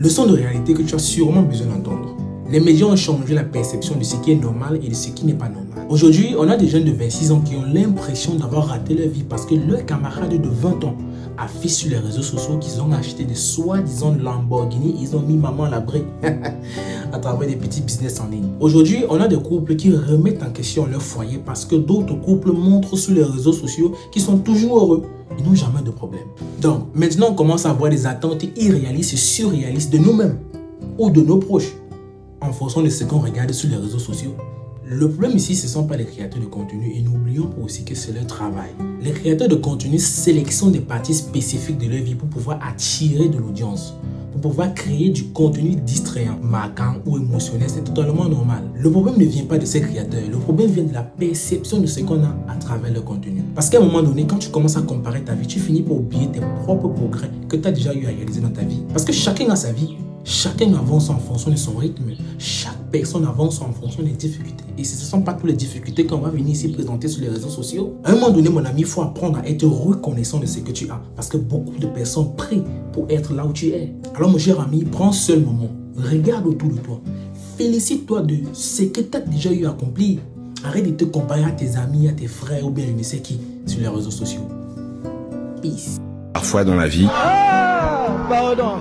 Leçon de réalité que tu as sûrement besoin d'entendre. Les médias ont changé la perception de ce qui est normal et de ce qui n'est pas normal. Aujourd'hui, on a des jeunes de 26 ans qui ont l'impression d'avoir raté leur vie parce que leurs camarades de 20 ans affichent sur les réseaux sociaux qu'ils ont acheté des soi-disant Lamborghini, ils ont mis maman à l'abri à travers des petits business en ligne. Aujourd'hui, on a des couples qui remettent en question leur foyer parce que d'autres couples montrent sur les réseaux sociaux qu'ils sont toujours heureux. Ils n'ont jamais de problème. Donc, maintenant, on commence à avoir des attentes irréalistes et surréalistes de nous-mêmes ou de nos proches en fonction de ce qu'on regarde sur les réseaux sociaux. Le problème ici, ce ne sont pas les créateurs de contenu et n'oublions pas aussi que c'est leur travail. Les créateurs de contenu sélectionnent des parties spécifiques de leur vie pour pouvoir attirer de l'audience, pour pouvoir créer du contenu distrayant, marquant ou émotionnel. C'est totalement normal. Le problème ne vient pas de ces créateurs, le problème vient de la perception de ce qu'on a à travers leur contenu. Parce qu'à un moment donné, quand tu commences à comparer ta vie, tu finis par oublier tes propres progrès que tu as déjà eu à réaliser dans ta vie. Parce que chacun a sa vie. Chacun avance en fonction de son rythme. Chaque personne avance en fonction des difficultés. Et ce ne sont pas toutes les difficultés qu'on va venir ici présenter sur les réseaux sociaux. À un moment donné, mon ami, il faut apprendre à être reconnaissant de ce que tu as. Parce que beaucoup de personnes prient pour être là où tu es. Alors, mon cher ami, prends un seul moment. Regarde autour de toi. Félicite-toi de ce que tu as déjà eu à accomplir. Arrête de te comparer à tes amis, à tes frères ou bien je ne sais qui sur les réseaux sociaux. Peace. Parfois dans la vie, Pardon.